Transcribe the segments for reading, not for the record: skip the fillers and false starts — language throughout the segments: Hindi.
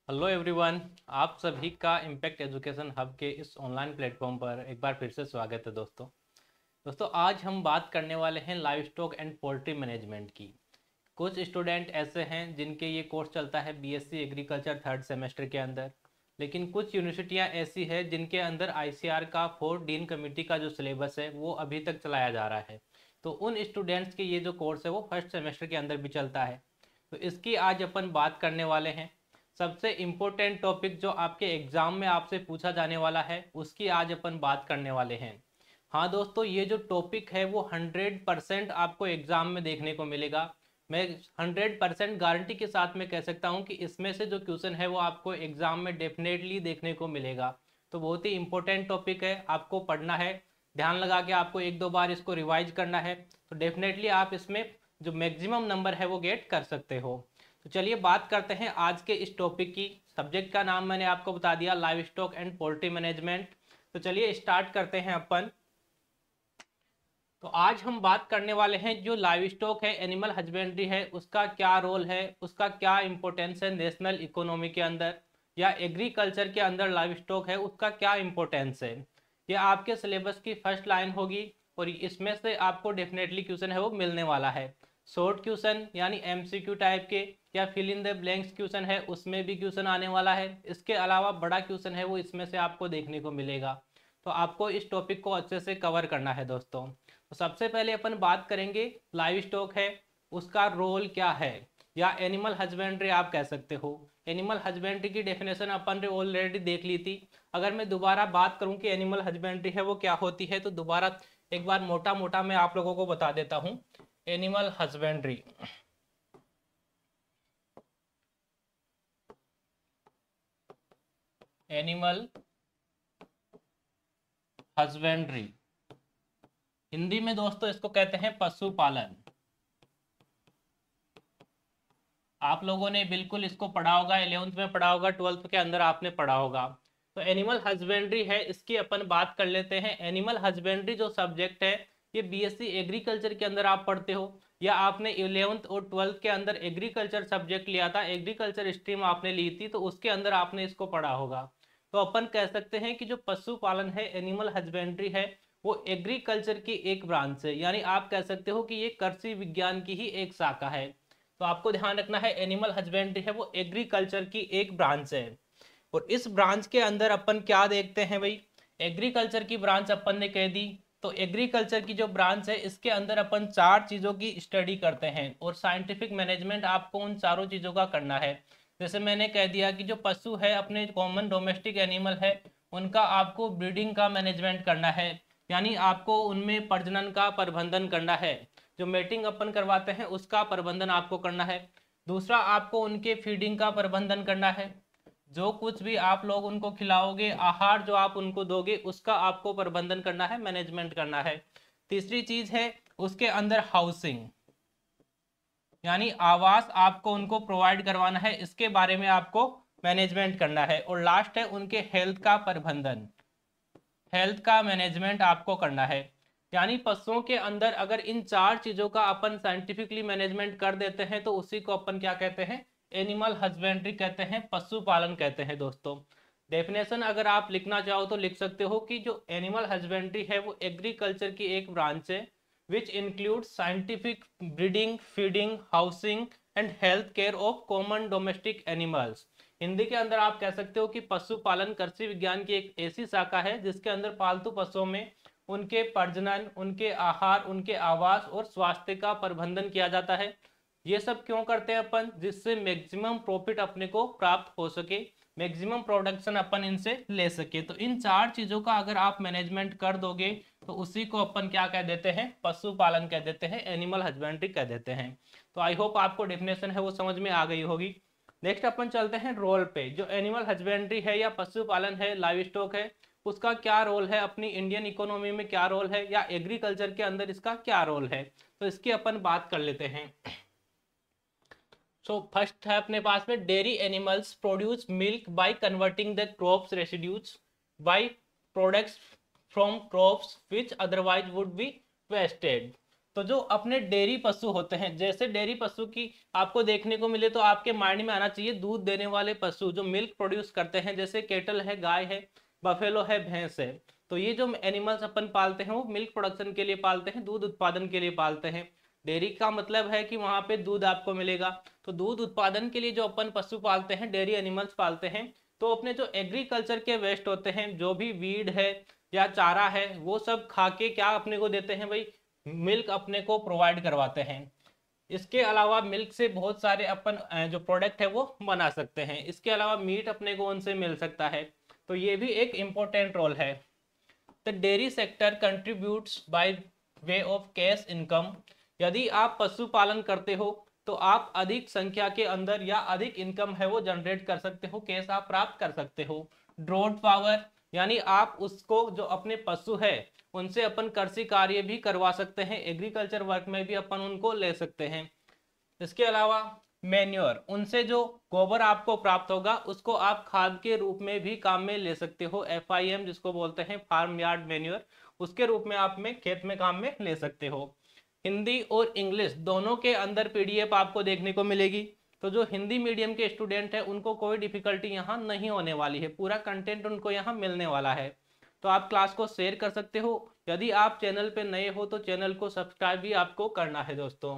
Hello everyone. आप सभी का इम्पैक्ट एजुकेशन हब के इस ऑनलाइन प्लेटफॉर्म पर एक बार फिर से स्वागत है दोस्तों आज हम बात करने वाले हैं live stock and poultry management की। कुछ स्टूडेंट ऐसे हैं जिनके ये कोर्स चलता है बीएससी एग्रीकल्चर थर्ड सेमेस्टर के अंदर, लेकिन कुछ यूनिवर्सिटियां ऐसी है जिनके अंदर आईसीआर का 4 डीन कमेटी का जो सिलेबस है वो अभी तक चलाया जा रहा है। तो उन स्टूडेंट्स के ये जो कोर्स है वो फर्स्ट सेमेस्टर के अंदर भी चलता है। तो इसकी आज अपन बात करने वाले हैं। सबसे इम्पोर्टेंट टॉपिक जो आपके एग्जाम में आपसे पूछा जाने वाला है उसकी आज अपन बात करने वाले हैं। हाँ दोस्तों, ये जो टॉपिक है वो 100% आपको एग्जाम में देखने को मिलेगा। मैं 100% गारंटी के साथ में कह सकता हूँ कि इसमें से जो क्वेश्चन है वो आपको एग्जाम में डेफिनेटली देखने को मिलेगा। तो बहुत ही इंपॉर्टेंट टॉपिक है, आपको पढ़ना है, ध्यान लगा के आपको एक दो बार इसको रिवाइज करना है। तो डेफिनेटली आप इसमें जो मैक्सिमम नंबर है वो गेट कर सकते हो। तो चलिए बात करते हैं आज के इस टॉपिक की। सब्जेक्ट का नाम मैंने आपको बता दिया, live stock and poultry management. तो चलिए स्टार्ट करते हैं अपन। तो आज हम बात करने वाले हैं जो लाइव स्टॉक है, एनिमल हस्बेंड्री है, उसका क्या रोल है, उसका क्या इंपॉर्टेंस है नेशनल इकोनॉमी के अंदर या एग्रीकल्चर के अंदर लाइव स्टॉक है उसका क्या इंपॉर्टेंस है। ये आपके सिलेबस की फर्स्ट लाइन होगी और इसमें से आपको डेफिनेटली क्वेश्चन है वो मिलने वाला है। शॉर्ट क्वेश्चन यानी एमसीक्यू टाइप के या fill in the blanks question है उसमें भी क्वेश्चन आने वाला है। इसके अलावा बड़ा क्वेश्चन है वो इसमें से आपको देखने को मिलेगा। तो आपको इस टॉपिक को अच्छे से कवर करना है दोस्तों। तो सबसे पहले अपन बात करेंगे लाइव स्टॉक है उसका रोल क्या है, या एनिमल हस्बेंड्री आप कह सकते हो। एनिमल हस्बेंड्री की डेफिनेशन अपन ने ऑलरेडी देख ली थी। अगर मैं दोबारा बात करूं कि एनिमल हस्बेंड्री है वो क्या होती है तो दोबारा एक बार मोटा मोटा मैं आप लोगों को बता देता हूं। Animal husbandry, animal husbandry Hindi में दोस्तों इसको कहते हैं पशुपालन। आप लोगों ने बिल्कुल इसको पढ़ा होगा, 11th में पढ़ा होगा, 12th के अंदर आपने पढ़ा होगा। तो एनिमल हस्बेंड्री है, इसकी अपन बात कर लेते हैं। एनिमल हस्बेंड्री जो सब्जेक्ट है ये बीएससी एग्रीकल्चर के अंदर आप पढ़ते हो, या आपने 11th और 12th के अंदर एग्रीकल्चर सब्जेक्ट लिया था, एग्रीकल्चर स्ट्रीम आपने ली थी तो उसके अंदर आपने इसको पढ़ा होगा। तो अपन कह सकते हैं कि जो पशुपालन है, एनिमल हस्बेंड्री है, वो एग्रीकल्चर की एक ब्रांच है, यानी आप कह सकते हो कि ये कृषि विज्ञान की ही एक शाखा है। तो आपको ध्यान रखना है एनिमल हस्बेंड्री है वो एग्रीकल्चर की एक ब्रांच है। और इस ब्रांच के अंदर अपन क्या देखते हैं भाई, एग्रीकल्चर की ब्रांच अपन ने कह दी। तो एग्रीकल्चर की जो ब्रांच है इसके अंदर अपन चार चीजों की स्टडी करते हैं और साइंटिफिक मैनेजमेंट आपको उन चारों चीजों का करना है। जैसे मैंने कह दिया कि जो पशु है अपने कॉमन डोमेस्टिक एनिमल है उनका आपको ब्रीडिंग का मैनेजमेंट करना है, यानी आपको उनमें प्रजनन का प्रबंधन करना है। जो मेटिंग अपन करवाते हैं उसका प्रबंधन आपको करना है। दूसरा, आपको उनके फीडिंग का प्रबंधन करना है, जो कुछ भी आप लोग उनको खिलाओगे, आहार जो आप उनको दोगे उसका आपको प्रबंधन करना है, मैनेजमेंट करना है। तीसरी चीज है उसके अंदर हाउसिंग, यानी आवास आपको उनको प्रोवाइड करवाना है, इसके बारे में आपको मैनेजमेंट करना है। और लास्ट है उनके हेल्थ का प्रबंधन, हेल्थ का मैनेजमेंट आपको करना है। यानी पशुओं के अंदर अगर इन चार चीजों का अपन साइंटिफिकली मैनेजमेंट कर देते हैं तो उसी को अपन क्या कहते हैं, एनिमल हस्बेंड्री कहते हैं, पशुपालन कहते हैं दोस्तों। डेफिनेशन अगर आप लिखना चाहो तो लिख सकते हो कि जो एनिमल हस्बेंड्री है वो एग्रीकल्चर की एक ब्रांच है which include scientific breeding, feeding, housing and health care of common domestic animals. Hindi के अंदर आप कह सकते हो कि पशुपालन कृषि विज्ञान की एक ऐसी शाखा है जिसके अंदर पालतू पशुओं में उनके प्रजनन, उनके आहार, उनके आवास और स्वास्थ्य का प्रबंधन किया जाता है। ये सब क्यों करते हैं अपन, जिससे मैक्सिमम प्रॉफिट अपने को प्राप्त हो सके, मैक्सिमम प्रोडक्शन अपन इनसे ले सके। तो इन चार चीजों का अगर आप मैनेजमेंट कर दोगे तो उसी को अपन क्या कह देते हैं, पशुपालन कह देते हैं, एनिमल हस्बेंड्री कह देते हैं। तो आई होप आपको डेफिनेशन है वो समझ में आ गई होगी। नेक्स्ट अपन चलते हैं रोल पे। जो एनिमल हस्बेंड्री है या पशुपालन है, लाइव स्टॉक है, उसका क्या रोल है, अपनी इंडियन इकोनॉमी में क्या रोल है, या एग्रीकल्चर के अंदर इसका क्या रोल है, तो इसकी अपन बात कर लेते हैं। सो फर्स्ट है अपने पास में, dairy animals produce milk by converting the crops residues by products from crops which otherwise would be wasted. तो जो अपने डेयरी पशु होते हैं, जैसे डेयरी पशु की आपको देखने को मिले तो आपके माइंड में आना चाहिए दूध देने वाले पशु जो मिल्क प्रोड्यूस करते हैं, जैसे केटल है, गाय है, बफेलो है, भैंस है। तो ये जो एनिमल्स अपन पालते हैं वो मिल्क प्रोडक्शन के लिए पालते हैं, दूध उत्पादन के लिए पालते हैं। डेयरी का मतलब है कि वहां पे दूध आपको मिलेगा। तो दूध उत्पादन के लिए जो अपन पशु पालते हैं, डेयरी एनिमल्स पालते हैं, तो अपने जो एग्रीकल्चर के वेस्ट होते हैं, जो भी वीड है या चारा है, वो सब खा के क्या अपने को देते हैं भाई, मिल्क अपने को प्रोवाइड करवाते हैं। इसके अलावा मिल्क से बहुत सारे अपन जो प्रोडक्ट है वो बना सकते हैं। इसके अलावा मीट अपने को उनसे मिल सकता है। तो ये भी एक इम्पोर्टेंट रोल है। The dairy sector contributes bye way of cash income. यदि आप पशुपालन करते हो तो आप अधिक संख्या के अंदर या अधिक इनकम है वो जनरेट कर सकते हो, कैश आप प्राप्त कर सकते हो। ड्रोट पावर, यानी आप उसको जो अपने पशु है उनसे अपन कृषि कार्य भी करवा सकते हैं, एग्रीकल्चर वर्क में भी अपन उनको ले सकते हैं। इसके अलावा मैन्योर, उनसे जो गोबर आपको प्राप्त होगा उसको आप खाद के रूप में भी काम में ले सकते हो। FIM जिसको बोलते हैं, फार्म यार्ड मैन्योर, उसके रूप में आप में खेत में काम में ले सकते हो। हिंदी और इंग्लिश दोनों के अंदर PDF आपको देखने को मिलेगी। तो जो हिंदी मीडियम के स्टूडेंट है उनको कोई डिफिकल्टी यहाँ नहीं होने वाली है, पूरा कंटेंट उनको यहाँ मिलने वाला है। तो आप क्लास को शेयर कर सकते हो। यदि आप चैनल पे नए हो तो चैनल को सब्सक्राइब भी आपको करना है दोस्तों।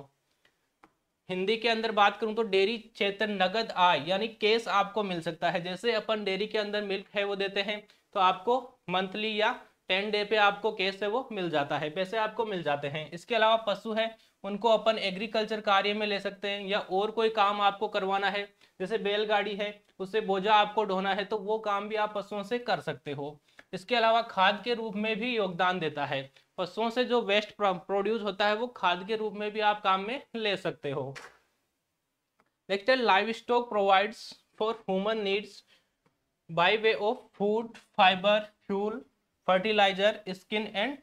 हिंदी के अंदर बात करूं तो डेयरी क्षेत्र नगद आय यानी कैश आपको मिल सकता है। जैसे अपन डेयरी के अंदर मिल्क है वो देते हैं तो आपको मंथली या 10 डे पे आपको कैश है वो मिल जाता है, पैसे आपको मिल जाते हैं। इसके अलावा पशु है उनको अपन एग्रीकल्चर कार्य में ले सकते हैं, या और कोई काम आपको करवाना है, जैसे बैलगाड़ी है उससे बोझा आपको ढोना है, तो वो काम भी आप पशुओं से कर सकते हो। इसके अलावा खाद के रूप में भी योगदान देता है। पशुओं से जो वेस्ट प्रोड्यूस होता है वो खाद के रूप में भी आप काम में ले सकते हो। नेक्स्ट है livestock provides for human needs by way of food, fibre, fuel, fertiliser, skin and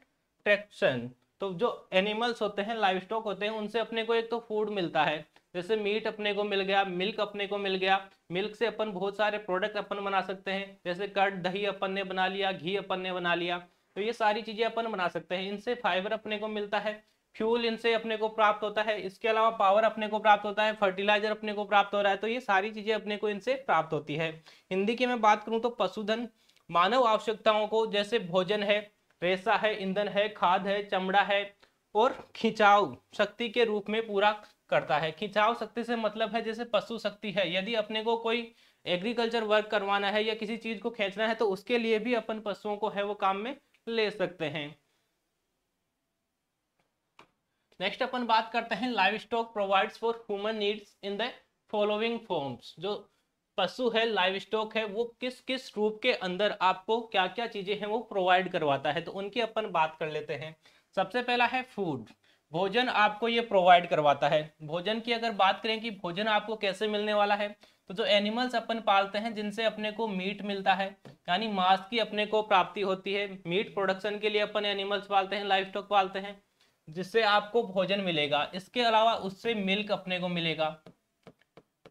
traction. तो जो एनिमल्स होते हैं, लाइव स्टॉक होते हैं, उनसे अपने को एक तो फूड मिलता है, जैसे मीट अपने को मिल गया, मिल्क अपने को मिल गया। मिल्क से अपन बहुत सारे प्रोडक्ट अपन बना सकते हैं, जैसे कर्ड, दही अपन ने बना लिया, घी अपन ने बना लिया। तो ये सारी चीजें अपन बना सकते हैं। इनसे फाइबर अपने को मिलता है, फ्यूल इनसे अपने को प्राप्त होता है, इसके अलावा पावर अपने को प्राप्त होता है, फर्टिलाइजर अपने को प्राप्त हो रहा है। तो ये सारी चीजें अपने को इनसे प्राप्त होती है। हिंदी की मैं बात करूं तो पशुधन मानव आवश्यकताओं को, जैसे भोजन है, रेशा है, ईंधन है, खाद है, चमड़ा है, और खिंचाव शक्ति के रूप में पूरा करता है। खिंचाव शक्ति से मतलब है जैसे पशु शक्ति है, यदि अपने को कोई एग्रीकल्चर वर्क करवाना है या किसी चीज को खींचना है तो उसके लिए भी अपन पशुओं को है वो काम में ले सकते हैं। नेक्स्ट अपन बात करते हैं live stock provides for human needs in the following forms. जो पशु है, लाइव स्टॉक है, वो किस किस रूप के अंदर आपको क्या क्या चीजें हैं वो प्रोवाइड करवाता है, तो उनकी अपन बात कर लेते हैं। सबसे पहला है फूड, भोजन आपको ये प्रोवाइड करवाता है। भोजन की अगर बात करें कि भोजन आपको कैसे मिलने वाला है, तो जो एनिमल्स अपन पालते हैं जिनसे अपने को मीट मिलता है, यानी मांस की अपने को प्राप्ति होती है। मीट प्रोडक्शन के लिए अपन एनिमल्स पालते हैं, लाइव स्टॉक पालते हैं, जिससे आपको भोजन मिलेगा। इसके अलावा उससे मिल्क अपने को मिलेगा,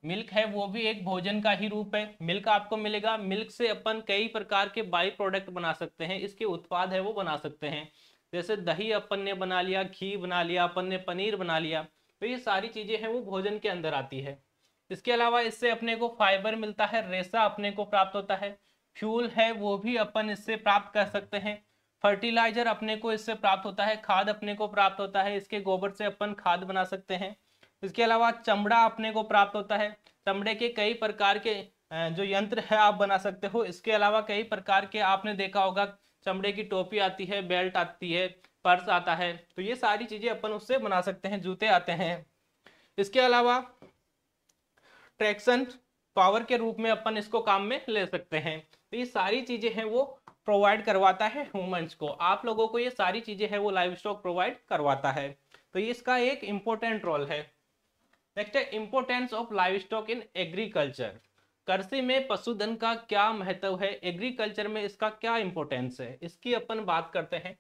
मिल्क है वो भी एक भोजन का ही रूप है, मिल्क आपको मिलेगा। मिल्क से अपन कई प्रकार के बाई प्रोडक्ट बना सकते हैं, इसके उत्पाद है वो बना सकते हैं, जैसे दही अपन ने बना लिया, घी बना लिया, अपन ने पनीर बना लिया। तो ये सारी चीजें हैं वो भोजन के अंदर आती है। इसके अलावा इससे अपने को फाइबर मिलता है, रेशा अपने को प्राप्त होता है, फ्यूल है वो भी अपन इससे प्राप्त कर सकते हैं, फर्टिलाइजर अपने को इससे प्राप्त होता है, खाद अपने को प्राप्त होता है, इसके गोबर से अपन खाद बना सकते हैं। इसके अलावा चमड़ा अपने को प्राप्त होता है, चमड़े के कई प्रकार के जो यंत्र है आप बना सकते हो। इसके अलावा कई प्रकार के आपने देखा होगा, चमड़े की टोपी आती है, बेल्ट आती है, पर्स आता है, तो ये सारी चीजें अपन उससे बना सकते हैं, जूते आते हैं। इसके अलावा ट्रैक्शन पावर के रूप में अपन इसको काम में ले सकते हैं। तो ये सारी चीजें हैं वो प्रोवाइड करवाता है ह्यूमंस को, आप लोगों को ये सारी चीजें हैं वो लाइव स्टॉक प्रोवाइड करवाता है। तो ये इसका एक इंपॉर्टेंट रोल है। नेक्स्ट है importance of live stock in agriculture. कृषि में पशुधन का क्या महत्व है, एग्रीकल्चर में इसका क्या इंपॉर्टेंस है, इसकी अपन बात करते हैं।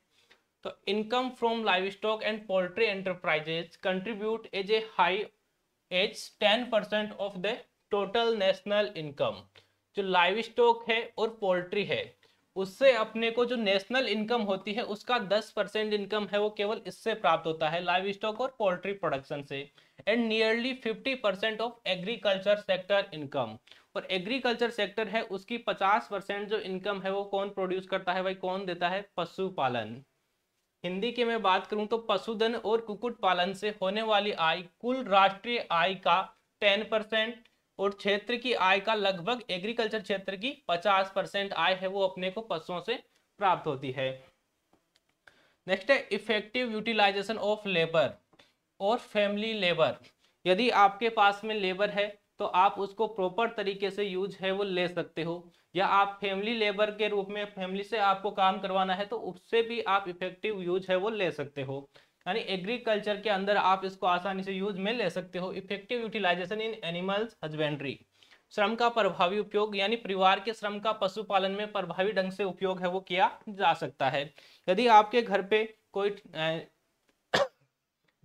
तो income from livestock and poultry enterprises contribute as a high as 10% of the total national income. जो लाइव स्टॉक है और पोल्ट्री है उससे अपने को जो नेशनल इनकम होती है उसका 10% इनकम है वो केवल इससे प्राप्त होता है, लाइव स्टॉक और पोल्ट्री प्रोडक्शन से। And nearly 50% of agriculture sector income, और एग्रीकल्चर सेक्टर है उसकी 50% जो इनकम है वो कौन प्रोड्यूस करता है भाई, कौन देता है, पशुपालन। हिंदी की मैं बात करूं तो पशुधन और कुक्कुट पालन से होने वाली आय कुल राष्ट्रीय आय का 10%, और क्षेत्र की आय का लगभग, एग्रीकल्चर क्षेत्र की 50% आय है वो अपने को पशुओं से प्राप्त होती है। नेक्स्ट है इफेक्टिव यूटिलाइजेशन ऑफ लेबर और फैमिली लेबर। यदि आपके पास में लेबर है तो आप उसको प्रॉपर तरीके से यूज है वो ले सकते हो, या आप फैमिली लेबर के रूप में फैमिली से आपको काम करवाना है तो उससे भी आप इफेक्टिव यूज है वो ले सकते हो। यानी एग्रीकल्चर के अंदर आप इसको आसानी से यूज में ले सकते हो। Effective utilisation in animals husbandry, श्रम का प्रभावी उपयोग, यानी परिवार के श्रम का पशुपालन में प्रभावी ढंग से उपयोग है वो किया जा सकता है। यदि आपके घर पे कोई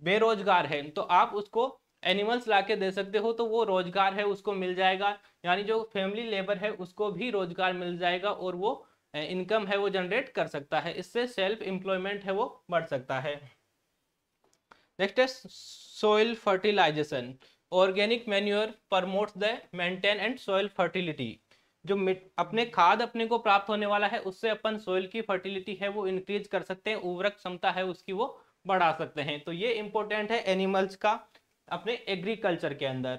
बेरोजगार है तो आप उसको एनिमल्स ला के दे सकते हो, तो वो रोजगार है उसको मिल जाएगा, यानी जो फैमिली लेबर है उसको भी रोजगार मिल जाएगा और वो इनकम है वो जनरेट कर सकता है। इससे सेल्फ एम्प्लॉयमेंट है वो बढ़ सकता है। नेक्स्ट है soil fertilisation, organic manure promotes the maintain and soil fertility. जो अपने खाद अपने को प्राप्त होने वाला है उससे अपन सोइल की फर्टिलिटी है वो इंक्रीज कर सकते हैं, उर्वरक क्षमता है उसकी वो बढ़ा सकते हैं। तो ये इंपॉर्टेंट है एनिमल्स का अपने एग्रीकल्चर के अंदर।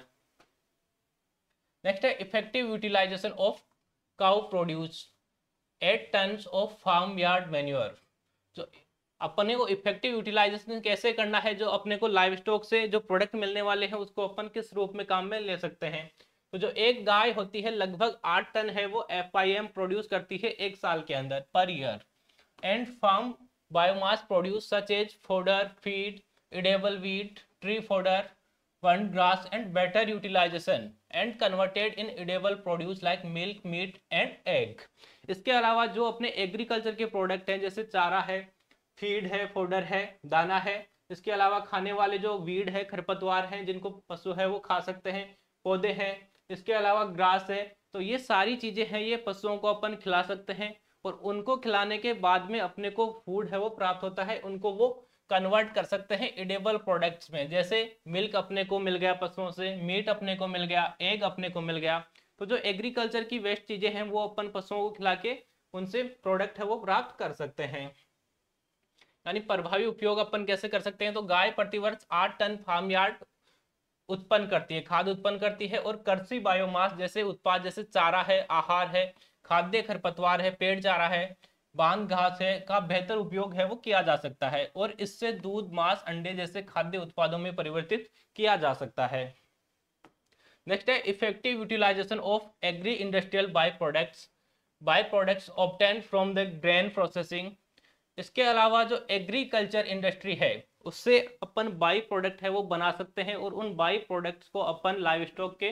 नेक्स्ट है effective utilisation of cow produce 8 tons of farmyard manure. जो अपने को इफेक्टिव यूटिलाइजेशन कैसे करना है, जो अपने को लाइव स्टॉक से जो प्रोडक्ट मिलने वाले हैं उसको अपन किस रूप में काम में ले सकते हैं। तो जो एक गाय होती है लगभग 8 टन है वो FIM प्रोड्यूस करती है एक साल के अंदर, per year. And farm biomass produce such as fodder, feed, edible wheat, tree fodder, one grass and better utilisation and converted in edible produce like milk, meat and egg. इसके अलावा जो अपने एग्रीकल्चर के प्रोडक्ट हैं जैसे चारा है, फीड है, फोडर है, दाना है, इसके अलावा खाने वाले जो वीड है, खरपतवार हैं जिनको पशु है वो खा सकते हैं, पौधे हैं, इसके अलावा ग्रास है, तो ये सारी चीजें हैं ये पशुओं को अपन खिला सकते हैं। और उनको खिलाने के बाद में अपने को फूड है वो प्राप्त होता है, उनको वो कन्वर्ट कर सकते हैं इडेबल प्रोडक्ट्स में, जैसे मिल्क अपने को मिल गया पशुओं से, मीट अपने को मिल गया, एग अपने को मिल गया। तो जो एग्रीकल्चर की वेस्ट चीजें हैं वो अपन पशुओं को खिला के उनसे प्रोडक्ट है वो प्राप्त कर सकते हैं। यानी प्रभावी उपयोग अपन कैसे कर सकते हैं, तो गाय प्रतिवर्ष 8 टन फार्म यार्ड उत्पन्न करती है, खाद उत्पन्न करती है, और कृषि बायोमास जैसे उत्पाद जैसे चारा है, आहार है, खाद्य खरपतवार है, पेड़ चारा है, बांध घास है का बेहतर उपयोग है वो किया जा सकता है, और इससे दूध, मांस, अंडे जैसे खाद्य उत्पादों में परिवर्तित किया जा सकता है। नेक्स्ट है effective utilisation of agri industrial by products obtain from the grain processing. इसके अलावा जो एग्रीकल्चर इंडस्ट्री है उससे अपन बाई प्रोडक्ट है वो बना सकते हैं, और उन बाई प्रोडक्ट्स को अपन लाइव स्टॉक के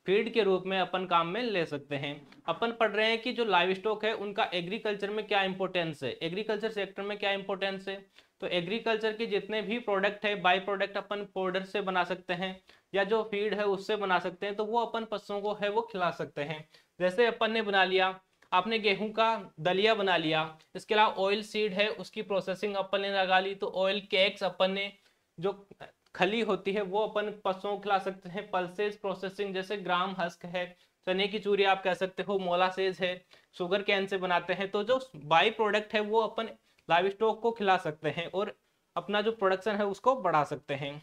फीड के रूप में अपन काम में ले सकते हैं। अपन पढ़ रहे हैं कि जो लाइव स्टॉक है उनका एग्रीकल्चर में क्या इंपॉर्टेंस है, एग्रीकल्चर सेक्टर में क्या इंपॉर्टेंस है। तो एग्रीकल्चर के जितने भी प्रोडक्ट है, बाई प्रोडक्ट अपन पाउडर से बना सकते हैं या जो फीड है उससे बना सकते हैं, तो वो अपन पशुओं को है वो खिला सकते हैं। जैसे अपन ने बना लिया, आपने गेहूं का दलिया बना लिया, इसके अलावा ऑयल सीड है उसकी प्रोसेसिंग अपन ने लगा ली, तो ऑयल केक्स अपन ने, जो खली होती है वो अपन पशुओं को खिला सकते हैं। पल्सेस प्रोसेसिंग जैसे ग्राम हस्क है, चने की चूरी आप कह सकते हो, मोलासेज है, शुगर कैन से बनाते हैं, तो जो बाई प्रोडक्ट है वो अपन लाइव स्टॉक को खिला सकते हैं और अपना जो प्रोडक्शन है उसको बढ़ा सकते हैं।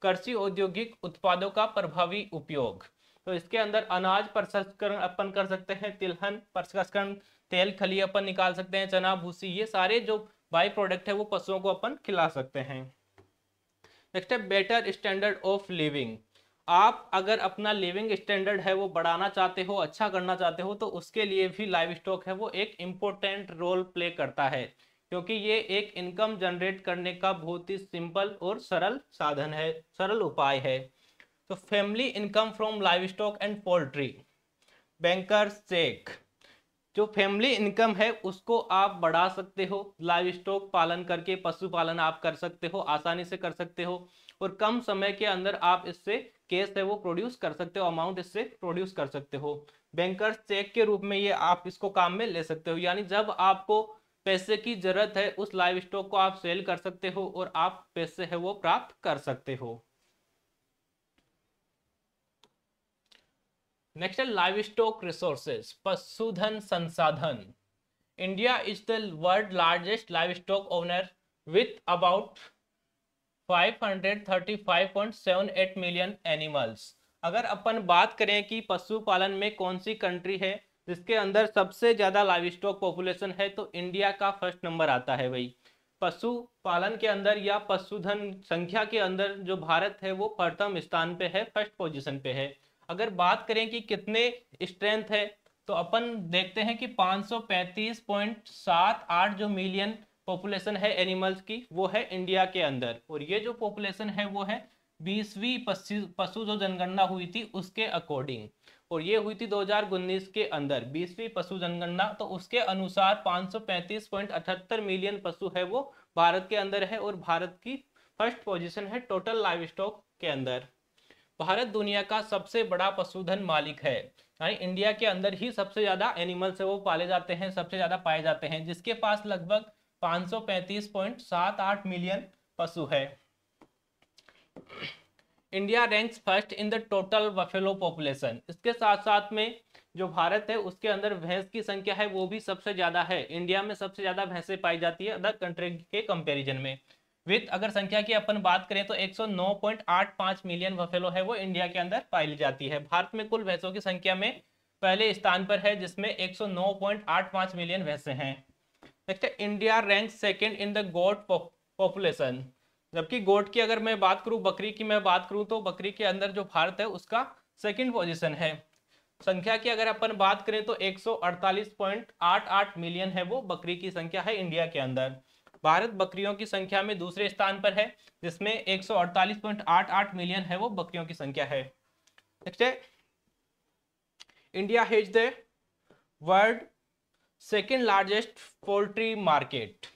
कृषि औद्योगिक उत्पादों का प्रभावी उपयोग, तो इसके अंदर अनाज प्रसंस्करण अपन कर सकते हैं, तिलहन प्रसंस्करण, तेल खली अपन निकाल सकते हैं, चना भूसी, ये सारे जो बाई प्रोडक्ट है वो पशुओं को अपन खिला सकते हैं। नेक्स्ट है बेटर स्टैंडर्ड ऑफ लिविंग। आप अगर अपना लिविंग स्टैंडर्ड है वो बढ़ाना चाहते हो, अच्छा करना चाहते हो, तो उसके लिए भी लाइव स्टॉक है वो एक इम्पोर्टेंट रोल प्ले करता है, क्योंकि ये एक इनकम जनरेट करने का बहुत ही सिंपल और सरल साधन है, सरल उपाय है। तो family income from livestock and poultry, bankers cheque. जो फैमिली इनकम है उसको आप बढ़ा सकते हो, लाइव स्टॉक पालन करके पशुपालन आप कर सकते हो, आसानी से कर सकते हो, और कम समय के अंदर आप इससे केस है वो प्रोड्यूस कर सकते हो, अमाउंट इससे प्रोड्यूस कर सकते हो। बैंकर्स चेक के रूप में ये आप इसको काम में ले सकते हो, यानी जब आपको पैसे की जरूरत है उस लाइव स्टॉक को आप सेल कर सकते हो और आप पैसे है वो प्राप्त कर सकते हो। नेक्स्ट है लाइव स्टॉक रिसोर्सेज, पशुधन संसाधन। India is the world largest live stock owner with about 535.78 million animals. अगर अपन बात करें कि पशुपालन में कौन सी कंट्री है जिसके अंदर सबसे ज्यादा लाइव स्टॉक पॉपुलेशन है, तो इंडिया का फर्स्ट नंबर आता है भाई। पशुपालन के अंदर या पशुधन संख्या के अंदर जो भारत है वो प्रथम स्थान पे है, फर्स्ट पोजीशन पे है। अगर बात करें कि कितने स्ट्रेंथ है, तो अपन देखते हैं कि 535.78 जो मिलियन पॉपुलेशन है एनिमल्स की, वो है इंडिया के अंदर। और ये जो पॉपुलेशन है वो है 20वीं पशु जो जनगणना हुई थी उसके अकॉर्डिंग, और ये हुई थी 2019 के अंदर 20वीं पशु जनगणना। तो उसके अनुसार 535.78 मिलियन पशु है वो भारत के अंदर है, और भारत की फर्स्ट पोजीशन है टोटल लाइव स्टॉक के अंदर। भारत दुनिया का सबसे बड़ा पशुधन मालिक है, यानी इंडिया के अंदर ही सबसे ज्यादा एनिमल्स है वो पाले जाते हैं, सबसे ज्यादा पाए जाते हैं, जिसके पास लगभग 535.78 मिलियन पशु है। India ranks first in the total buffalo population. इसके साथ साथ में जो भारत है उसके अंदर भैंस की संख्या है वो भी सबसे ज्यादा है। इंडिया में सबसे ज्यादा भैंसें पाई जाती है अदर कंट्री के कंपैरिजन में। विथ अगर संख्या की अपन बात करें तो 109.85 मिलियन बफेलो है वो इंडिया के अंदर पाई जाती है। भारत में कुल भैंसों की संख्या में पहले स्थान पर है, जिसमें 109.85 मिलियन भैंसें हैं। नेक्स्ट है India rank second in the goat population. जबकि गोट की अगर मैं बात करूं, बकरी की मैं बात करूं, तो बकरी के अंदर जो भारत है उसका सेकंड पोजीशन है। संख्या की अगर अपन बात करें तो 148.88 मिलियन है वो बकरी की संख्या है इंडिया के अंदर। भारत बकरियों की संख्या में दूसरे स्थान पर है, जिसमें 148.88 मिलियन है वो बकरियों की संख्या है। नेक्स्ट है India has the world second largest poultry market.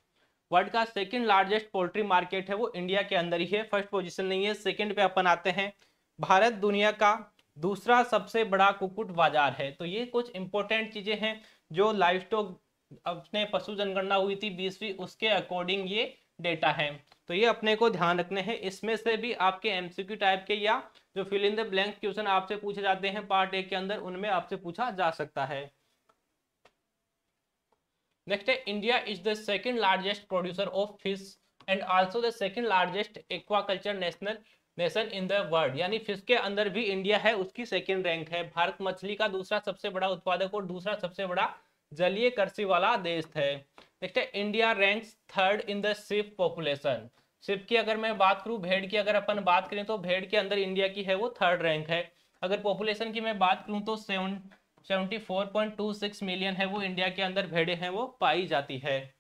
World का सेकंड लार्जेस्ट पोल्ट्री मार्केट है वो इंडिया के अंदर ही है, फर्स्ट पोजीशन नहीं है, सेकंड पे अपन आते हैं। भारत दुनिया का दूसरा सबसे बड़ा कुक्कुट बाजार है। तो ये कुछ इंपॉर्टेंट चीजें हैं जो लाइव स्टॉक अपने पशु जनगणना हुई थी 20वीं, उसके अकॉर्डिंग ये डेटा है, तो ये अपने को ध्यान रखने हैं। इसमें से भी आपके एमसीक्यू टाइप के या जो fill in the blank question आपसे पूछे जाते हैं पार्ट 1 के अंदर, उनमें आपसे पूछा जा सकता है। नेक्स्ट है India is the second largest producer of fish and also the second largest aquaculture nation in the world. यानी फिश के अंदर भी इंडिया है, उसकी सेकंड रैंक है। भारत मछली का दूसरा सबसे बड़ा उत्पादक और दूसरा सबसे बड़ा जलीय कृषि वाला देश है। नेक्स्ट है India ranks third in the ship population. Ship की अगर मैं बात करूं, भेड़ की अगर अपन बात करें तो भेड़ के अंदर इंडिया की है वो थर्ड रैंक है। अगर पॉपुलेशन की मैं बात करूं तो 74.26 मिलियन है वो इंडिया के अंदर भेड़ें हैं वो पाई जाती है।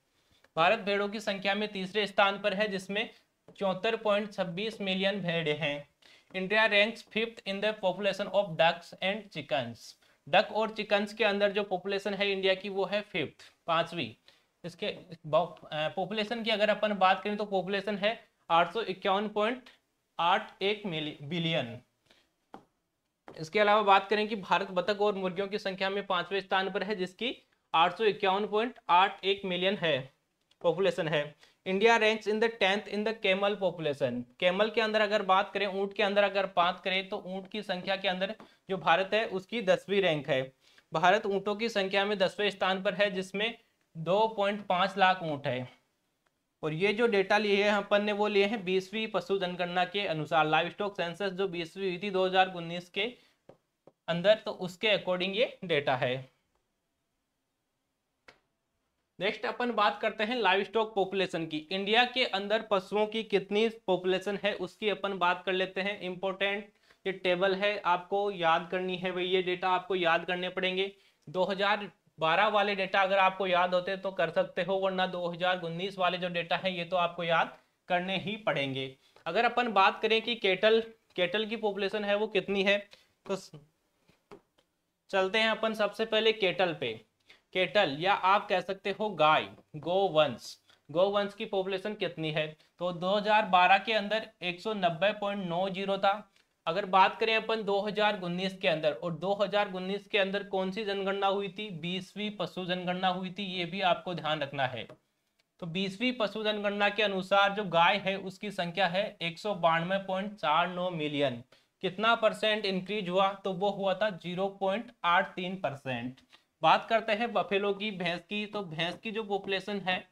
भारत भेड़ों की संख्या में तीसरे स्थान पर है, जिसमें 74.26 मिलियन भेड़ें हैं। India ranks fifth in the population of ducks and chickens. Duck और चिकन्स के अंदर जो पॉपुलेशन है इंडिया की वो है फिफ्थ, पांचवी। इसके पॉपुलेशन की अगर अपन बात करें तो पॉपुलेशन है 851.81 बिलियन। इसके अलावा बात करें कि भारत बतख और मुर्गियों की संख्या में पांचवें स्थान पर है, जिसकी 851.81 मिलियन है पॉपुलेशन है। India ranks in the 10th in the camel population. Camel के अंदर अगर बात करें, ऊंट के अंदर अगर बात करें तो ऊंट की संख्या के अंदर जो भारत है उसकी 10वीं रैंक है। भारत ऊंटों की संख्या में 10वें स्थान पर है, जिसमें 2.5 लाख ऊंट है। और ये जो डेटा लिए हैं अपन ने वो लिए हैं 20वीं पशु जनगणना के अनुसार, लाइव स्टॉक सेंसस जो 20वीं हुई थी 2019 के अंदर, तो उसके अकॉर्डिंग ये डेटा है। नेक्स्ट अपन बात करते हैं लाइव स्टॉक पॉपुलेशन की। इंडिया के अंदर पशुओं की कितनी पॉपुलेशन है उसकी अपन बात कर लेते हैं। इंपॉर्टेंट ये टेबल है, आपको याद करनी है भाई, ये डेटा आपको याद करने पड़ेंगे। 2012 वाले डेटा अगर आपको याद होते तो कर सकते हो, वरना 2019 वाले जो डेटा है ये तो आपको याद करने ही पड़ेंगे। अगर अपन बात करें कि केटल की पॉपुलेशन है वो कितनी है, तो चलते हैं अपन सबसे पहले केटल पे। केटल या आप कह सकते हो गाय, गोवंश की पॉपुलेशन कितनी है, तो 2012 के अंदर 190.90 था। अगर बात करें अपन 2019 के अंदर, और 2019 के अंदर कौन सी जनगणना हुई थी? 20वीं पशु जनगणना हुई थी, ये भी आपको ध्यान रखना है। तो 20वीं पशु जनगणना के अनुसार जो गाय है उसकी संख्या है 192.49 मिलियन। कितना परसेंट इंक्रीज हुआ? तो वो हुआ था 0.83%। बात करते हैं बफेलो की, भैंस की। तो भैंस की जो पॉपुलेशन है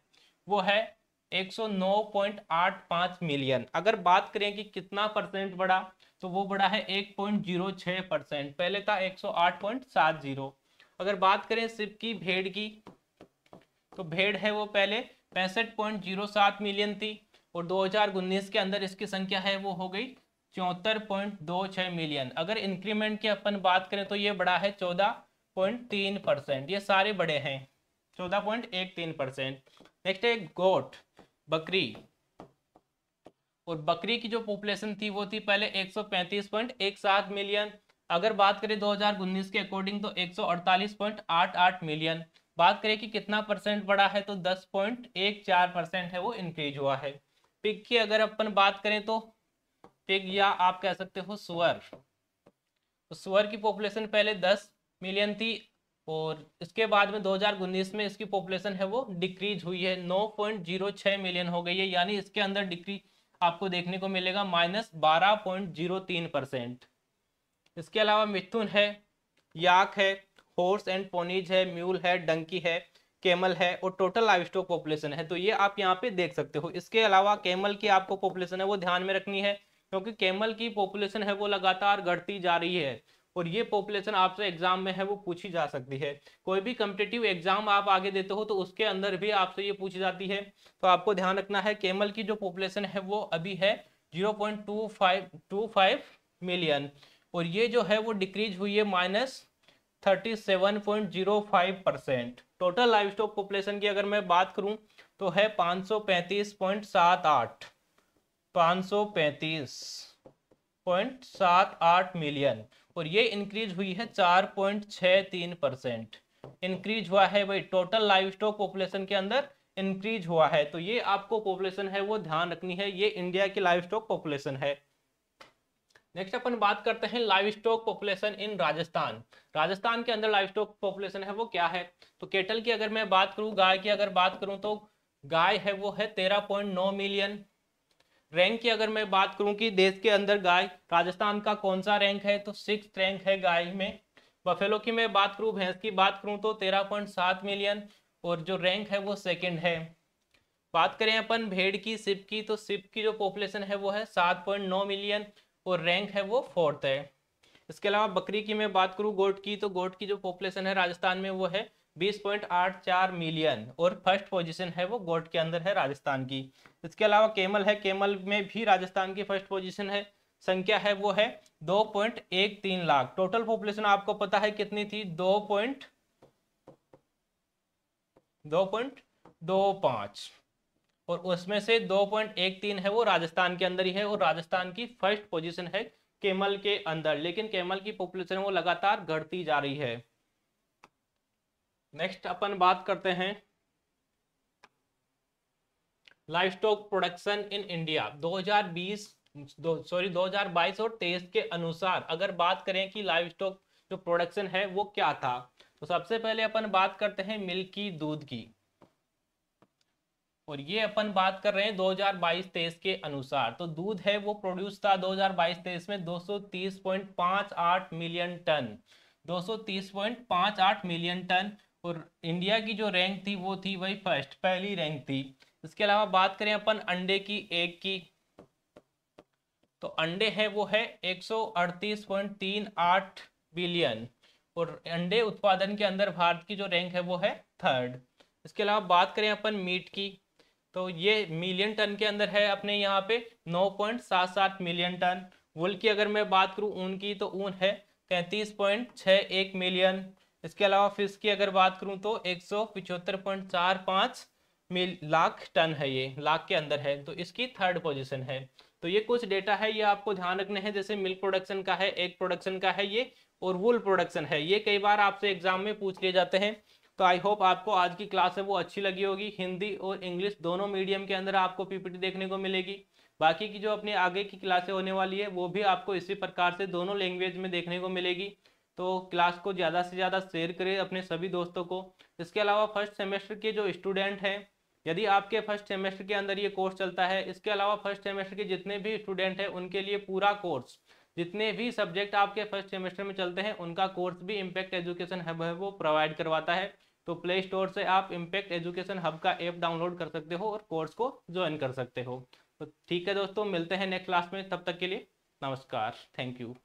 वो है 109.85 मिलियन। अगर बात करें कि कितना परसेंट बढ़ा, तो वो बढ़ा है 1.06%। पहले था 108.70। अगर बात करें सिर्फ की भेड़ की, तो भेड़ है वो पहले 65.07 मिलियन थी, और 2019 के अंदर इसकी संख्या है वो हो गई 74.26 मिलियन। अगर इंक्रीमेंट की अपन बात करें तो ये बढ़ा है 14.3%। ये सारे बड़े हैं, 14.13%। नेक्स्ट है गोट, बकरी। और बकरी की जो पॉपुलेशन थी वो थी पहले 135.17 मिलियन। अगर बात करें 2019 के अकॉर्डिंग तो 148.88 मिलियन। बात करें कि कितना परसेंट बढ़ा है, तो 10.14% है वो इंक्रीज हुआ है। पिग की अगर अपन बात करें तो पिग, या आप कह सकते हो सुअर, तो सुअर की पॉपुलेशन पहले 10 मिलियन थी, और इसके बाद में 2019 में इसकी पॉपुलेशन है वो डिक्रीज हुई है, 9.06 मिलियन हो गई है। यानी इसके अंदर डिक्रीज आपको देखने को मिलेगा -12.03%। इसके अलावा मिथुन है, याक है, हॉर्स एंड पोनीज है, म्यूल है, डंकी है, केमल है, और टोटल लाइव स्टॉक पॉपुलेशन है। तो ये आप यहाँ पे देख सकते हो। इसके अलावा केमल की आपको पॉपुलेशन है वो ध्यान में रखनी है, क्योंकि केमल की पॉपुलेशन है वो लगातार घटती जा रही है, और ये पॉपुलेशन आपसे एग्जाम में है वो पूछी जा सकती है। कोई भी कम्पिटिटिव एग्जाम आप आगे देते हो तो उसके अंदर भी आपसे ये पूछी जाती है। तो आपको ध्यान रखना है, केमल की जो पॉपुलेशन है वो अभी है 0.25 मिलियन, और ये जो है वो डिक्रीज हुई है -37.05%। टोटल लाइव स्टॉक पॉपुलेशन की अगर मैं बात करूं तो है 535.78, 535.78 मिलियन, और ये इंक्रीज हुई है 4.63%। इंक्रीज हुआ है भाई, टोटल लाइव स्टॉक पॉपुलेशन के अंदर इंक्रीज हुआ है। तो ये आपको पॉपुलेशन है वो ध्यान रखनी है, ये इंडिया की लाइव स्टॉक पॉपुलेशन है। नेक्स्ट अपन बात करते हैं live stock population in Rajasthan. Rajasthan के अंदर लाइव स्टॉक पॉपुलेशन है वो क्या है? तो केटल की अगर मैं बात करूं, गाय की अगर बात करूं तो गाय है वो है 13.9 मिलियन। रैंक की अगर मैं बात करूं कि देश के अंदर गाय राजस्थान का कौन सा रैंक है, तो 6th रैंक है गाय में। बफेलो की मैं बात करूं, भैंस की बात करूं तो 13.7 मिलियन, और जो रैंक है वो 2nd है। बात करें अपन भेड़ की, सिप की, तो सिप की जो पॉपुलेशन है वो है 7.9 मिलियन, और रैंक है वो 4th है। इसके अलावा बकरी की मैं बात करूं, गोट की, तो गोट की जो पॉपुलेशन है राजस्थान में वो है 20.84 मिलियन, और फर्स्ट पोजीशन है वो गोट के अंदर है राजस्थान की। इसके अलावा केमल है, केमल में भी राजस्थान की फर्स्ट पोजीशन है। संख्या है वो है 2.13 लाख। टोटल पॉपुलेशन आपको पता है कितनी थी? 2.25, और उसमें से 2.13 है वो राजस्थान के अंदर ही है, और राजस्थान की फर्स्ट पोजीशन है केमल के अंदर। लेकिन केमल की पॉपुलेशन वो लगातार घटती जा रही है। नेक्स्ट अपन बात करते हैं live stock production in India 2022 और 23 के अनुसार। अगर बात करें कि लाइव स्टॉक जो प्रोडक्शन है वो क्या था, तो सबसे पहले अपन बात करते हैं मिल्क की, दूध की। और ये अपन बात कर रहे हैं 2022-23 के अनुसार। तो दूध है वो प्रोड्यूस था 2022-23 में 230.58 मिलियन टन, 230.58 मिलियन टन। और इंडिया की जो रैंक थी वो थी वही फर्स्ट, पहली रैंक थी। इसके अलावा बात करें अपन अंडे की, एग की, तो अंडे है वो है 138.38 बिलियन, और अंडे उत्पादन के अंदर भारत की जो रैंक है वो है 3rd। इसके अलावा बात करें अपन मीट की, तो ये मिलियन टन के अंदर है अपने यहाँ पे 9.77 मिलियन टन। वुल की अगर मैं बात करूँ, ऊन की, तो ऊन है 33.61 मिलियन। इसके अलावा फिश की अगर बात करूँ तो 175.45 लाख टन है, ये लाख के अंदर है, तो इसकी 3rd पोजीशन है। तो ये कुछ डेटा है, ये आपको ध्यान रखने हैं। जैसे मिल्क प्रोडक्शन का है, एग प्रोडक्शन का है ये, और वुल प्रोडक्शन है, ये कई बार आपसे एग्जाम में पूछ लिए जाते हैं। तो आई होप आपको आज की क्लास है वो अच्छी लगी होगी। हिंदी और इंग्लिश दोनों मीडियम के अंदर आपको पीपीटी देखने को मिलेगी। बाकी की जो अपनी आगे की क्लासें होने वाली है वो भी आपको इसी प्रकार से दोनों लैंग्वेज में देखने को मिलेगी। तो क्लास को ज़्यादा से ज़्यादा शेयर करें अपने सभी दोस्तों को। इसके अलावा फर्स्ट सेमेस्टर के जो स्टूडेंट हैं, यदि आपके फर्स्ट सेमेस्टर के अंदर ये कोर्स चलता है, इसके अलावा फर्स्ट सेमेस्टर के जितने भी स्टूडेंट हैं उनके लिए पूरा कोर्स, जितने भी सब्जेक्ट आपके फर्स्ट सेमेस्टर में चलते हैं उनका कोर्स भी इम्पैक्ट एजुकेशन हब है वो प्रोवाइड करवाता है। तो प्ले स्टोर से आप इम्पैक्ट एजुकेशन हब का ऐप डाउनलोड कर सकते हो और कोर्स को ज्वाइन कर सकते हो। तो ठीक है दोस्तों, मिलते हैं नेक्स्ट क्लास में, तब तक के लिए नमस्कार, थैंक यू।